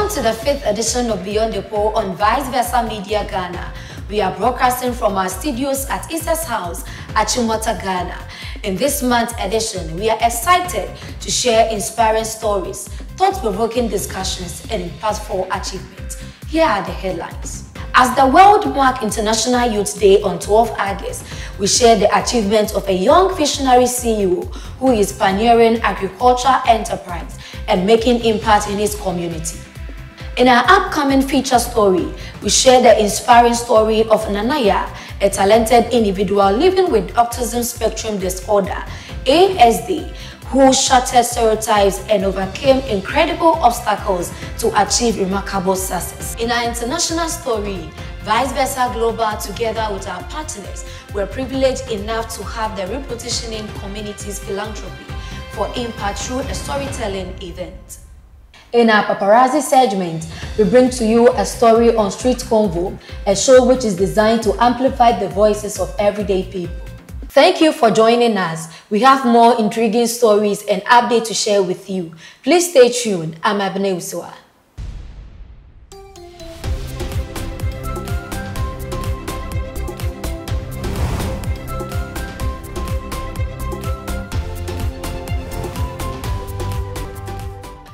Welcome to the 5th edition of Beyond the Pole on Vice Versa Media Ghana. We are broadcasting from our studios at Issa's house at Chimota, Ghana. In this month's edition, we are excited to share inspiring stories, thought-provoking discussions, and impactful achievements. Here are the headlines. As the world marked International Youth Day on 12 August, we share the achievements of a young visionary CEO who is pioneering agricultural enterprise and making impact in his community. In our upcoming feature story, we share the inspiring story of Nana Yaa, a talented individual living with autism spectrum disorder, ASD, who shattered stereotypes and overcame incredible obstacles to achieve remarkable success. In our international story, Vice Versa Global, together with our partners, were privileged enough to have the repositioning community's philanthropy for impact through a storytelling event. In our paparazzi segment, we bring to you a story on Street Convo, a show which is designed to amplify the voices of everyday people. Thank you for joining us. We have more intriguing stories and updates to share with you. Please stay tuned. I'm Mawusi Awity.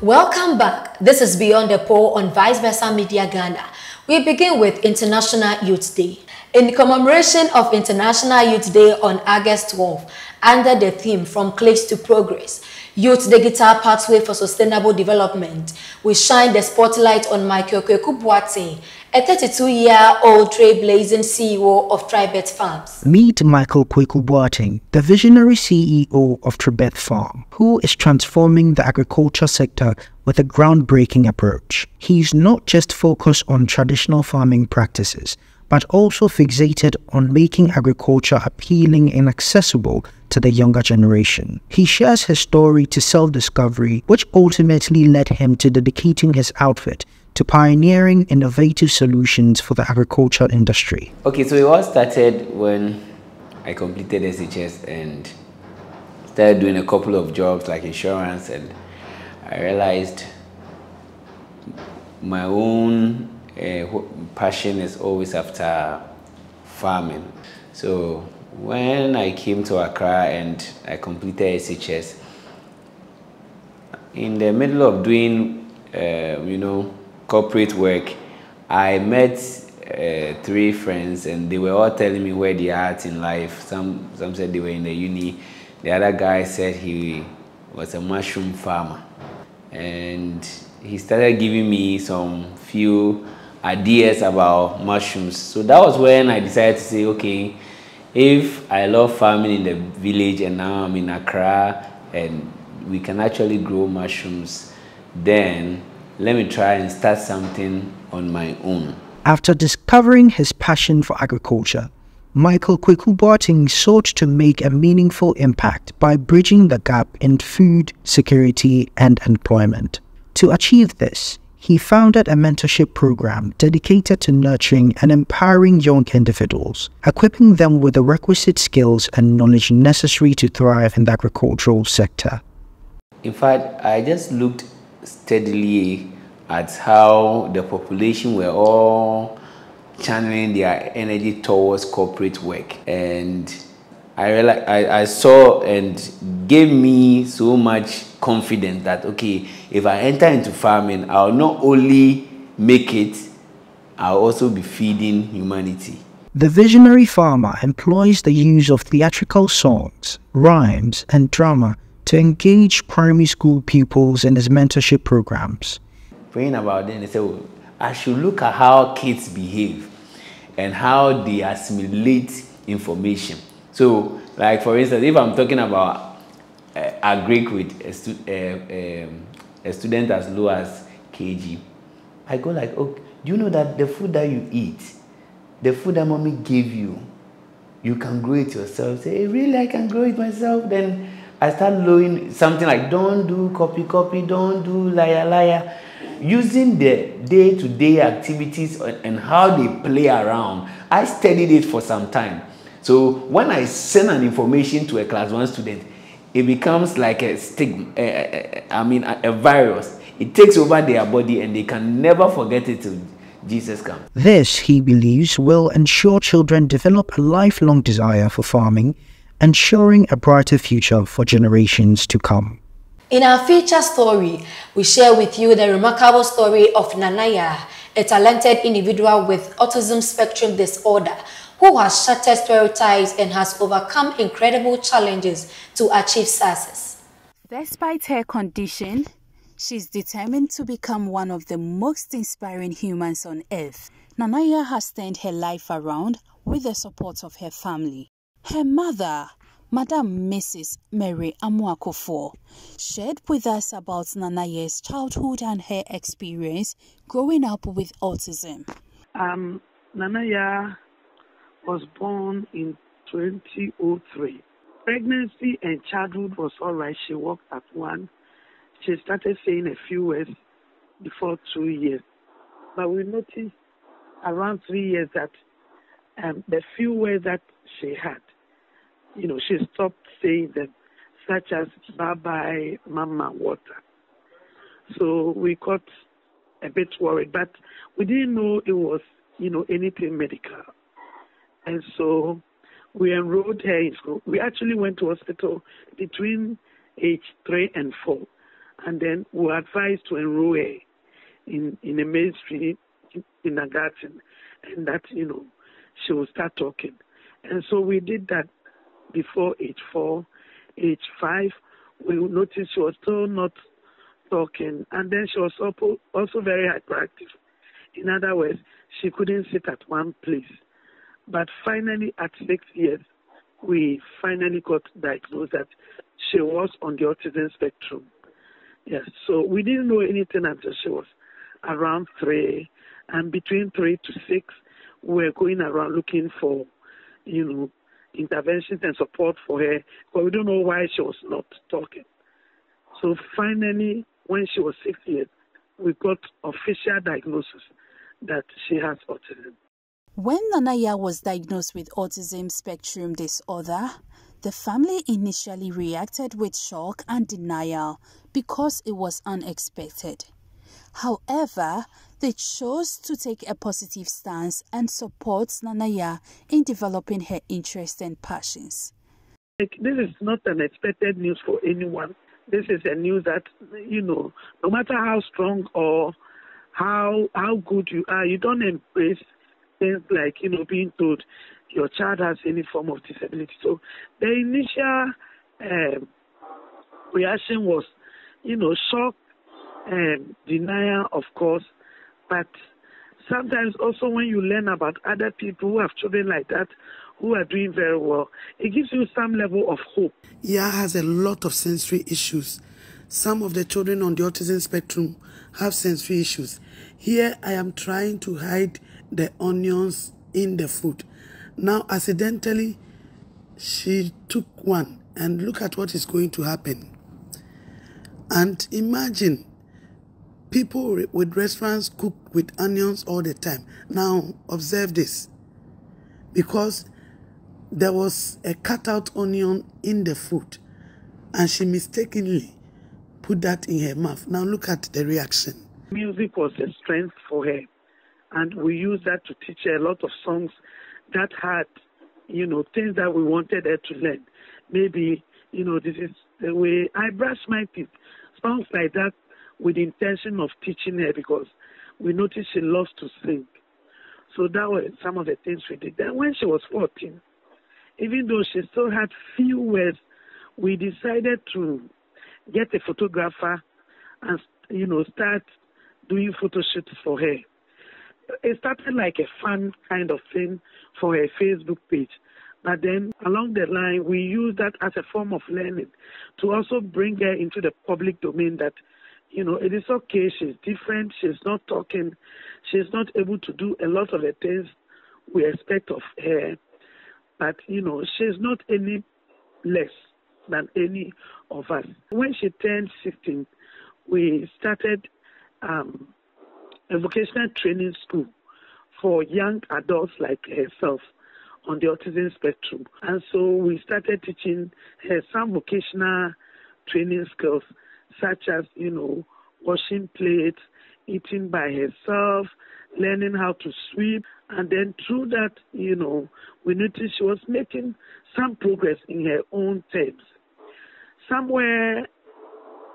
Welcome back. This is Beyond the Pole on Vice Versa Media Ghana. We begin with International Youth Day. In commemoration of International Youth Day on August 12, under the theme From Cliques to Progress, Youth Digital Pathway for Sustainable Development, we shine the spotlight on Michael Kwaku Boateng, a 32-year-old trailblazing CEO of TVET Farms. Meet Michael Kwaku Boateng, the visionary CEO of TVET Farm, who is transforming the agriculture sector with a groundbreaking approach. He's not just focused on traditional farming practices, but also fixated on making agriculture appealing and accessible to the younger generation. He shares his story to self-discovery, which ultimately led him to dedicating his outfit to pioneering innovative solutions for the agriculture industry. Okay, so it all started when I completed SHS and started doing a couple of jobs like insurance, and I realized my own passion is always after farming. So when I came to Accra and I completed SHS, in the middle of doing, corporate work, I met 3 friends, and they were all telling me where they are at in life. Some said they were in the uni. The other guy said he was a mushroom farmer, and he started giving me some few ideas about mushrooms. So that was when I decided to say, okay, if I love farming in the village and now I'm in Accra and we can actually grow mushrooms, then let me try and start something on my own. After discovering his passion for agriculture, Michael Kwaku Boateng sought to make a meaningful impact by bridging the gap in food security and employment. To achieve this, he founded a mentorship program dedicated to nurturing and empowering young individuals, equipping them with the requisite skills and knowledge necessary to thrive in the agricultural sector. In fact, I just looked steadily at how the population were all channeling their energy towards corporate work, and I realized I saw and gave me so much confidence that, okay, if I enter into farming, I'll not only make it, I'll also be feeding humanity. The visionary farmer employs the use of theatrical songs, rhymes, and drama to engage primary school pupils in his mentorship programs. Praying about them, they said, well, I should look at how kids behave and how they assimilate information. So, like for instance, if I'm talking about agric with a student as low as KG, I go like, oh, do you know that the food that you eat, the food that mommy gave you, you can grow it yourself? Say, hey, really, I can grow it myself? Then I start knowing something like, don't do copy, don't do liar. Using the day-to-day activities and how they play around, I studied it for some time. So when I send an information to a class 1 student, it becomes like a stigma, a virus. it takes over their body and they can never forget it till Jesus comes. This, he believes, will ensure children develop a lifelong desire for farming, ensuring a brighter future for generations to come. In our feature story, we share with you the remarkable story of Nana Yaa, a talented individual with autism spectrum disorder who has shattered stereotypes and has overcome incredible challenges to achieve success. Despite her condition, she's determined to become one of the most inspiring humans on earth. Nana Yaa has turned her life around with the support of her family. Her mother, Madam Mrs. Mary Amuakofo, shared with us about Nana Yaa's childhood and her experience growing up with autism. Nana Yaa was born in 2003. Pregnancy and childhood was all right. She walked at 1. She started saying a few words before 2 years. But we noticed around 3 years that the few words that she had, she stopped saying them, such as bye-bye, mama, water. So we got a bit worried, but we didn't know it was, anything medical. And so we enrolled her in school. We actually went to hospital between age 3 and 4. And then we were advised to enroll her in a mainstream kindergarten, and that, she will start talking. And so we did that before age 4. Age 5, we noticed she was still not talking. And then she was also very hyperactive. In other words, she couldn't sit at one place. But finally, at 6 years, we finally got diagnosed that she was on the autism spectrum. Yes, so we didn't know anything until she was around 3. And between 3 to 6, we were going around looking for, interventions and support for her. But we don't know why she was not talking. So finally, when she was 6 years, we got official diagnosis that she has autism. When Nana Yaa was diagnosed with autism spectrum disorder, the family initially reacted with shock and denial because it was unexpected. However, they chose to take a positive stance and support Nana Yaa in developing her interests and passions. This is not unexpected news for anyone. This is a news that, no matter how strong or how good you are, you don't embrace things like, being told your child has any form of disability. So the initial reaction was, shock and denial, of course. But sometimes also when you learn about other people who have children like that, who are doing very well, it gives you some level of hope. Yaa has a lot of sensory issues. Some of the children on the autism spectrum have sensory issues. Here I am trying to hide the onions in the food. Now, accidentally, she took one, and look at what is going to happen. And imagine, people with restaurants cook with onions all the time. Now, observe this. Because there was a cut-out onion in the food, and she mistakenly put that in her mouth. Now, look at the reaction. Music was a strength for her. And we used that to teach her a lot of songs that had, things that we wanted her to learn. Maybe, this is the way I brush my teeth. Songs like that with the intention of teaching her because we noticed she loves to sing. So that were some of the things we did. Then when she was 14, even though she still had few words, we decided to get a photographer and, start doing photo shoots for her. It started like a fun kind of thing for her Facebook page. But then along the line, we used that as a form of learning to also bring her into the public domain that, it is okay, she's different, she's not talking, she's not able to do a lot of the things we expect of her. But, she's not any less than any of us. When she turned 16, we started a vocational training school for young adults like herself on the autism spectrum. And so we started teaching her some vocational training skills, such as, washing plates, eating by herself, learning how to swim. And then through that, we noticed she was making some progress in her own terms. Somewhere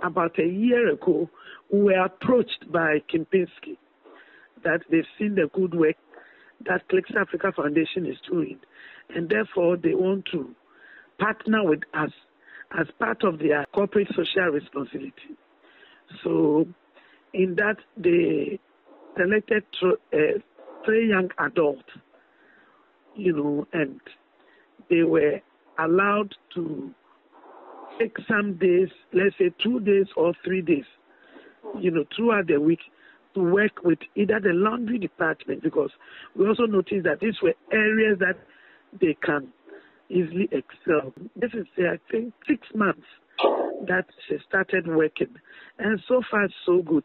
about a year ago, we were approached by Kempinski that they've seen the good work that Clicks Africa Foundation is doing, and therefore they want to partner with us as part of their corporate social responsibility. So in that, they selected 3 young adults, and they were allowed to take some days, let's say 2 days or 3 days, throughout the week to work with either the laundry department, because we also noticed that these were areas that they can easily excel. This is, I think, 6 months that she started working. And so far, so good.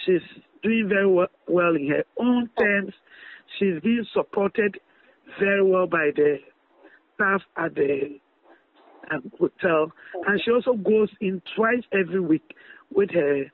She's doing very well in her own terms. She's being supported very well by the staff at the hotel. And she also goes in twice every week with her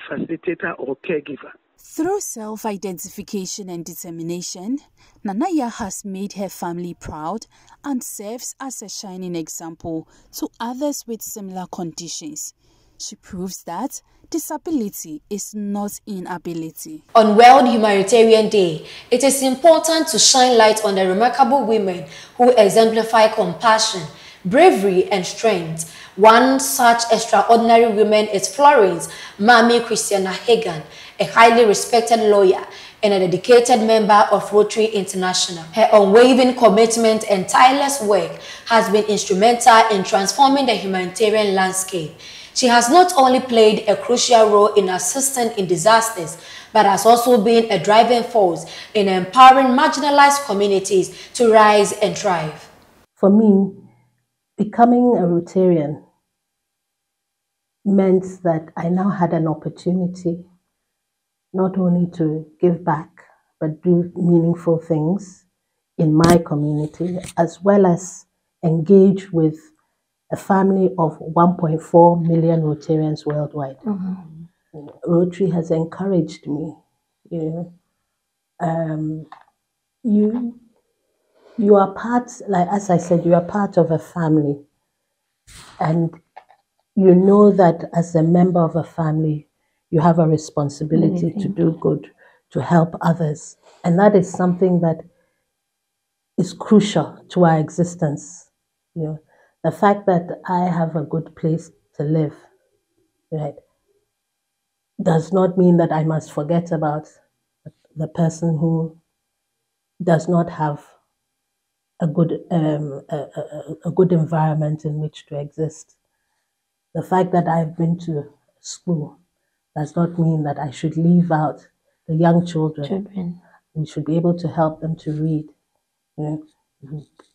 facilitator or caregiver. Through self-identification and determination, Nana Yaa has made her family proud and serves as a shining example to others with similar conditions. She proves that disability is not inability. On World Humanitarian Day, it is important to shine light on the remarkable women who exemplify compassion, bravery, and strength. One such extraordinary woman is Florence Maame Christiana Hagan, a highly respected lawyer and a dedicated member of Rotary International. Her unwavering commitment and tireless work has been instrumental in transforming the humanitarian landscape. She has not only played a crucial role in assisting in disasters, but has also been a driving force in empowering marginalized communities to rise and thrive. For me, becoming a Rotarian meant that I now had an opportunity not only to give back, but do meaningful things in my community, as well as engage with a family of 1.4 million Rotarians worldwide. Rotary has encouraged me. You are part, like as I said, you are part of a family, and you know that as a member of a family, you have a responsibility to do good, to help others. And that is something that is crucial to our existence. The fact that I have a good place to live, right, does not mean that I must forget about the person who does not have a good environment in which to exist. The fact that I've been to school does not mean that I should leave out the young children. We should be able to help them to read,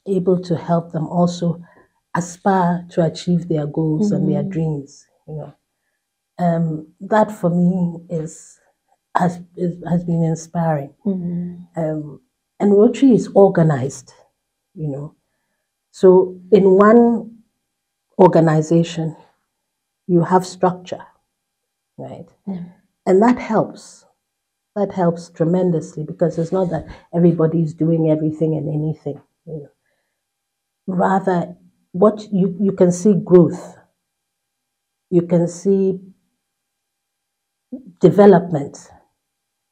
able to help them also aspire to achieve their goals and their dreams. That for me has been inspiring. And Rotary is organized, So in one organization, you have structure, right? And that helps. That helps tremendously, because it's not that everybody is doing everything and anything. Rather, what you can see growth, you can see development,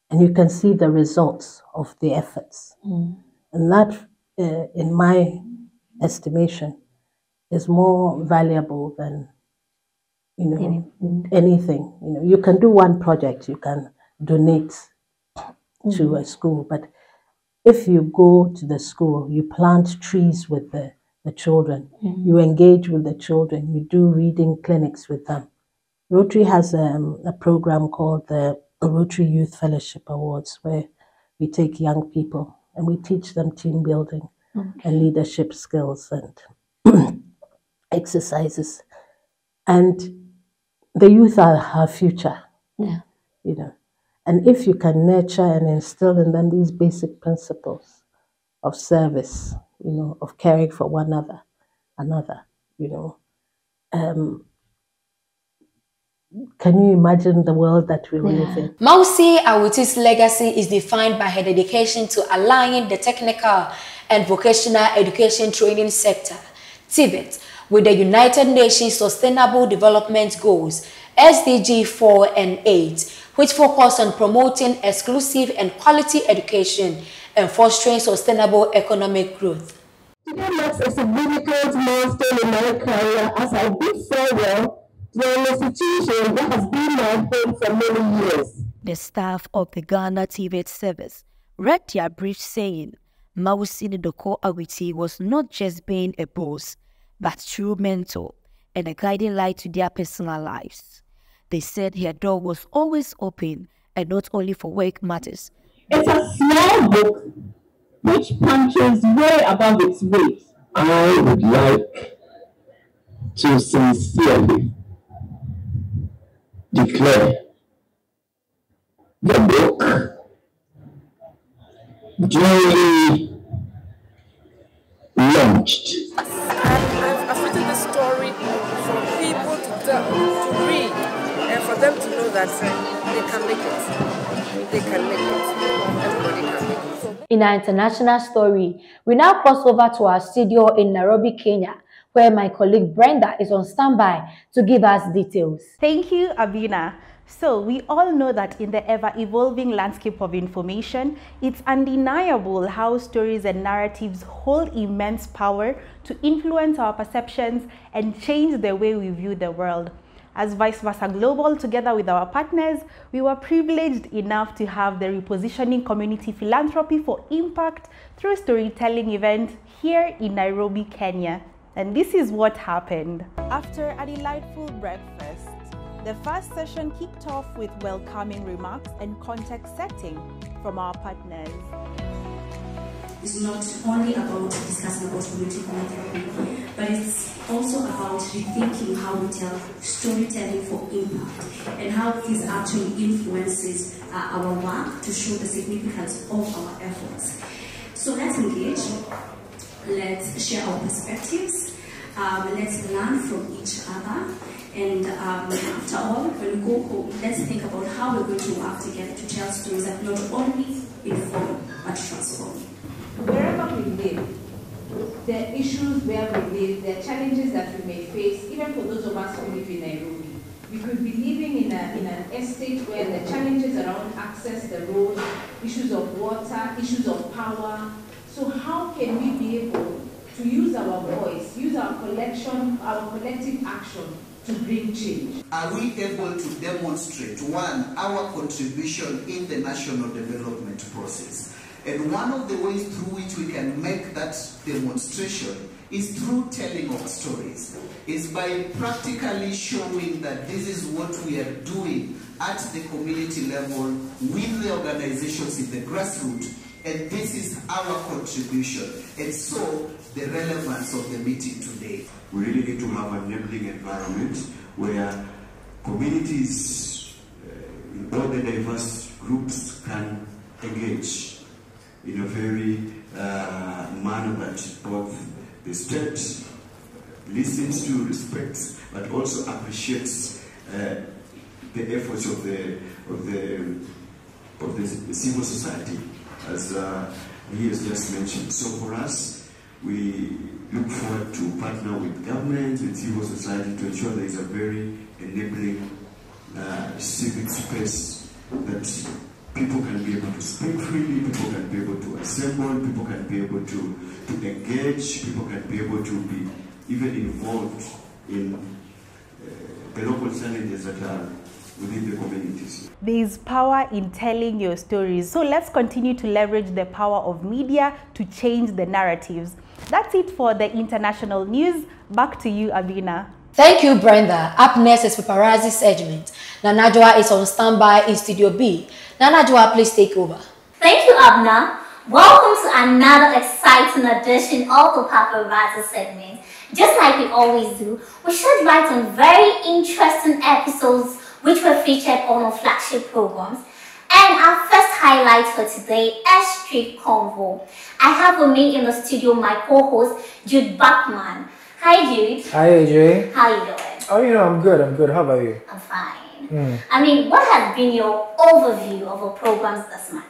and you can see the results of the efforts. And that, in my estimation, is more valuable than anything. You can do one project, you can donate to a school, but if you go to the school, you plant trees with the children, you engage with the children, you do reading clinics with them. Rotary has a program called the Rotary Youth Fellowship Awards, where we take young people and we teach them team building and leadership skills and exercises. And the youth are our future, And if you can nurture and instill in them these basic principles of service, of caring for one another, can you imagine the world that we live in? Mawusi Awity's legacy is defined by her dedication to aligning the technical and vocational education training sector, TVET, with the United Nations Sustainable Development Goals, SDG 4 and 8, which focus on promoting exclusive and quality education and fostering sustainable economic growth. Today marks a significant milestone in my career as I bid farewell to an institution that has been my home for many years. The staff of the Ghana TVET service read their brief saying Mawusi Awity was not just being a boss, but true mentor and a guiding light to their personal lives. They said her door was always open, and not only for work matters. It's a small book which punches way above its weight. I would like to sincerely declare the book duly launched. I've written the story for people to read and for them to know that they can make it. They can make it. Everybody can make it. In our international story, we now cross over to our studio in Nairobi, Kenya, where my colleague Brenda is on standby to give us details. Thank you, Abina. So we all know that in the ever-evolving landscape of information, it's undeniable how stories and narratives hold immense power to influence our perceptions and change the way we view the world. As Vice Versa Global, together with our partners, we were privileged enough to have the Repositioning Community Philanthropy for Impact through storytelling event here in Nairobi, Kenya. And this is what happened. After a delightful breakfast, the first session kicked off with welcoming remarks and context setting from our partners. It's not only about discussing about community philanthropy, but it's also about rethinking how we tell storytelling for impact and how this actually influences our work to show the significance of our efforts. So let's engage, let's share our perspectives, let's learn from each other, and after all, when we go home, let's think about how we're going to work together to tell stories that not only inform but transform. Wherever we live, the issues where we live, the challenges that we may face, even for those of us who live in Nairobi, we could be living in an estate where the challenges around access, the road, issues of water, issues of power. So how can we be able to use our voice, use our collective action to bring change? Are we able to demonstrate, one, our contribution in the national development process? And one of the ways through which we can make that demonstration is through telling of stories. Is by practically showing that this is what we are doing at the community level with the organizations in the grassroots, and this is our contribution. And so the relevance of the meeting today. We really need to have an enabling environment where communities in all the diverse groups can engage in a very manner that both the state listens to, respects, but also appreciates the efforts of the civil society, as he has just mentioned. So for us, we look forward to partner with government and civil society to ensure there is a very enabling civic space that people can be able to speak freely, people can be able to assemble, people can be able to engage, people can be able to be even involved in the local challenges that are within the communities. There is power in telling your stories. So let's continue to leverage the power of media to change the narratives. That's it for the international news. Back to you, Abina. Thank you, Brenda. Up next is paparazzi segment. Nana Yaa is on standby in Studio B. Nana Yaa, please take over. Thank you, Abna. Welcome to another exciting edition of the paparazzi segment. Just like we always do, we shed light on very interesting episodes which were featured on our flagship programs. And our first highlight for today is Street Convo. I have with me in the studio my co-host, Jude Bachman. Hi, Jude. Hi, AJ. How are you doing? Oh, I'm good. How about you? I'm fine. I mean, what has been your overview of our programs this month?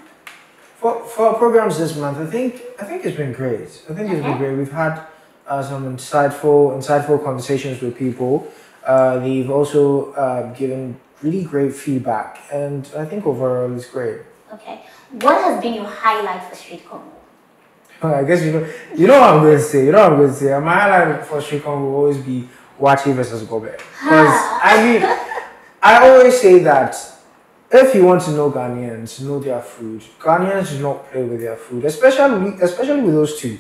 For our programs this month, I think it's been great. I think it's been great. We've had some insightful conversations with people. They've also given really great feedback, and I think overall it's great. Okay. What has been your highlight for Street Convo? I guess you know what I'm going to say. My highlight for Street Convo will always be Wachi versus Gobe. Because I mean, I always say that if you want to know Ghanaians, know their food. Ghanaians do not play with their food, especially with those two.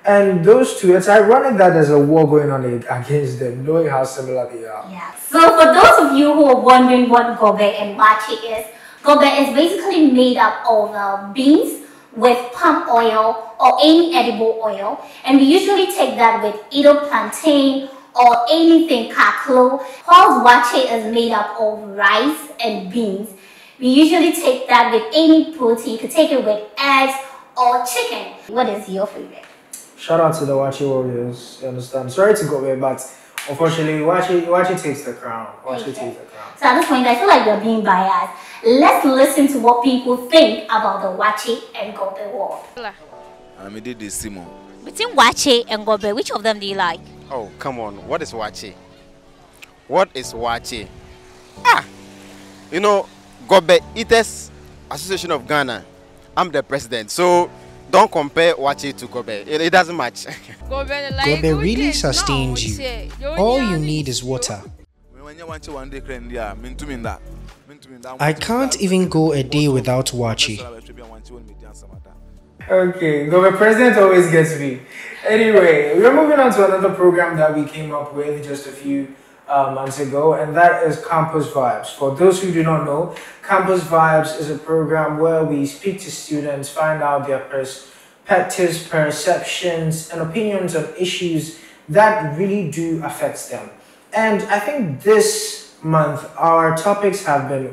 And those two, it's ironic that there's a war going on against them, knowing how similar they are. Yeah. So for those of you who are wondering what Gobe and Wachi is, Gobe is basically made up of beans with palm oil or any edible oil, and we usually take that with either plantain or anything kaklo. While Wachi is made up of rice and beans, we usually take that with any protein. You could take it with eggs or chicken. What is your favorite? Shout out to the Wachi Warriors, you understand? Sorry to go away, but unfortunately, Wachi takes the crown. Wachi takes the crown. So at this point, I feel like we're being biased. Let's listen to what people think about the Wachi and Gobe war. Between Wachi and Gobe, which of them do you like? Oh, come on. What is Wachi? What is Wachi? You know, Gobe Eaters Association of Ghana. I'm the president, so don't compare Wachi to Gobe. It doesn't match. Gobe really sustains you. All you need is water. I can't even go a day without Wachi. Okay, Gobe president always gets me. Anyway, we're moving on to another program that we came up with just a few months ago, and that is Campus Vibes. For those who do not know, Campus Vibes is a program where we speak to students, find out their perspectives, perceptions, and opinions on issues that really do affect them. And I think this month our topics have been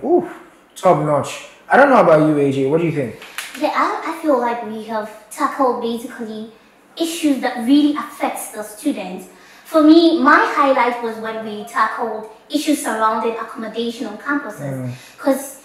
top notch. I don't know about you, AJ. What do you think? Yeah, I feel like we have tackled basically issues that really affects the students. For me, my highlight was when we tackled issues surrounding accommodation on campuses, because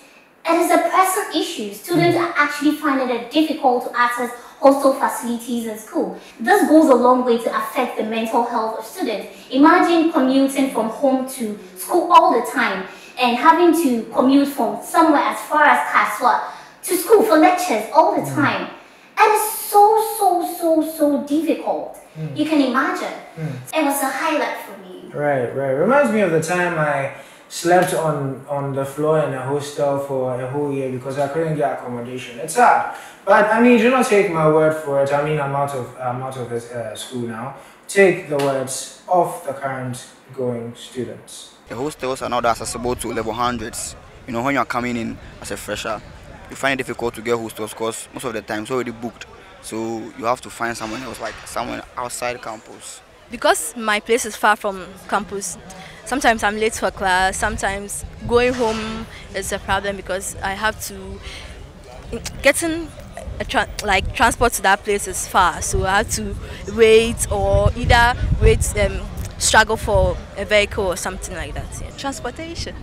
it is a pressing issue. Students are actually finding it difficult to access hostel facilities in school. This goes a long way to affect the mental health of students. Imagine commuting from home to school all the time and having to commute from somewhere as far as Kaswa to school for lectures all the time. And it's so difficult. You can imagine. It was a highlight for me. Right. Reminds me of the time I slept on the floor in a hostel for a whole year because I couldn't get accommodation. It's sad. But I mean, do not take my word for it. I mean, I'm out of this school now. Take the words of the current going students. The hostels are not accessible to level hundreds. You know, when you're coming in as a fresher, you find it difficult to get hostels because most of the time it's already booked. So you have to find someone else, like someone outside campus. Because my place is far from campus, sometimes I'm late for class, sometimes going home is a problem because I have to, getting transport to that place is far, so I have to wait or either struggle for a vehicle or something like that. Yeah. Transportation,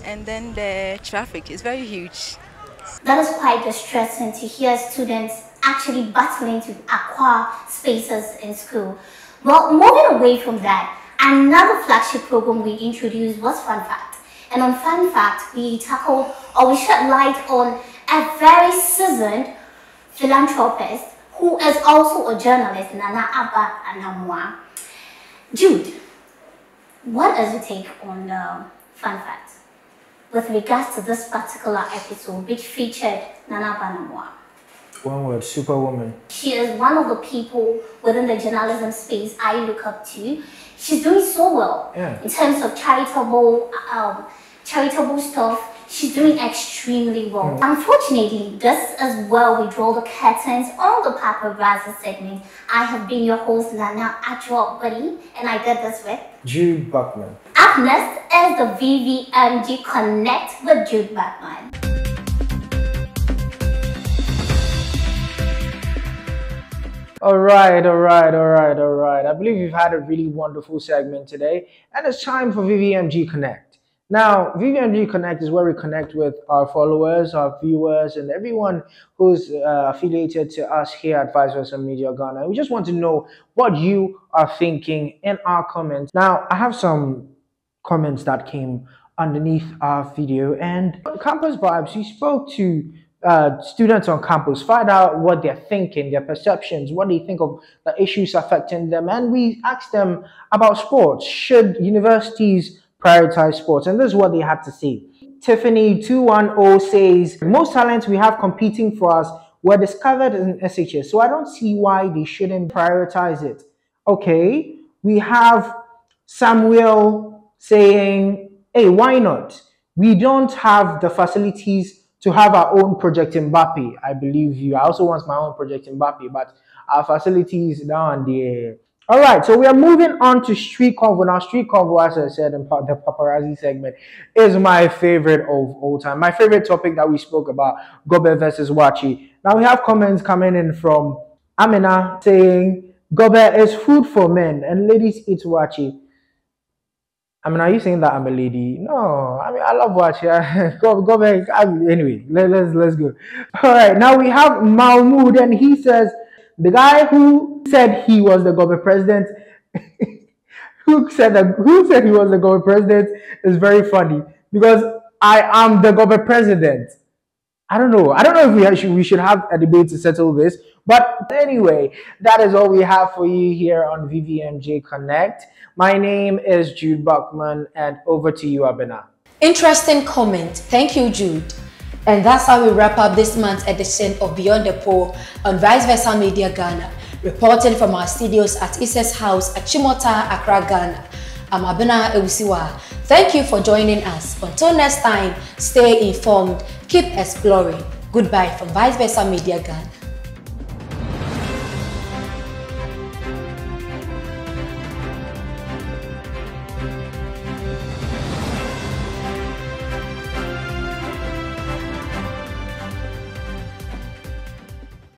and then the traffic is very huge. That is quite distressing to hear students actually battling to acquire spaces in school. Well, moving away from that, another flagship program we introduced was Fun Fact. And on Fun Fact, we tackled or we shed light on a very seasoned philanthropist who is also a journalist, Nana Yaa. Jude, what is your take on Fun Fact with regards to this particular episode which featured Nana Yaa? One word, superwoman. She is one of the people within the journalism space I look up to. She's doing so well in terms of charitable stuff. She's doing extremely well. Unfortunately, this is where we draw the curtains on the paparazzi segment. I have been your host, Nana Yaa, and I did this with Jude Buckman. Up next is the VVMG Connect with Jude Buckman. All right. I believe you've had a really wonderful segment today, and it's time for VVMG Connect. Now, VVMG Connect is where we connect with our followers, our viewers, and everyone who's affiliated to us here at Vice Versa Media Ghana. We just want to know what you are thinking in our comments. Now, I have some comments that came underneath our video, and Campus Vibes, we spoke to students on campus, find out what they're thinking, their perceptions, what they think of the issues affecting them, and we asked them about sports. Should universities prioritize sports? And this is what they had to say. Tiffany 210 says, most talents we have competing for us were discovered in SHS, so I don't see why they shouldn't prioritize it. Okay, we have Samuel saying, hey, why not? We don't have the facilities to have our own Project Mbappe. I believe you. I also want my own Project Mbappe, but our facilities down there. All right, so we are moving on to Street Convo. Now, Street Convo, as I said in the paparazzi segment, is my favorite of all time. My favorite topic that we spoke about, Gobe versus Wachi. Now, we have comments coming in from Amina saying, Gobe is food for men and ladies eat Wachi. I mean, are you saying that I'm a lady? No, I mean, I love Wachi. Go back. Anyway, let's go. All right, now we have Mahmoud, and he says, the guy who said he was the Gobe president, who said he was the Gobe president is very funny because I am the Gobe president. I don't know if we should have a debate to settle this. But anyway, that is all we have for you here on VVMJ Connect. My name is Jude Buckman, and over to you, Abena. Interesting comment. Thank you, Jude. And that's how we wrap up this month's edition of Beyond the Pole on Vice Versa Media Ghana, reporting from our studios at Ise's house at Chimota, Accra, Ghana. I'm Abena Ewusiwa. Thank you for joining us. Until next time, stay informed, keep exploring. Goodbye from Vice Versa Media Ghana.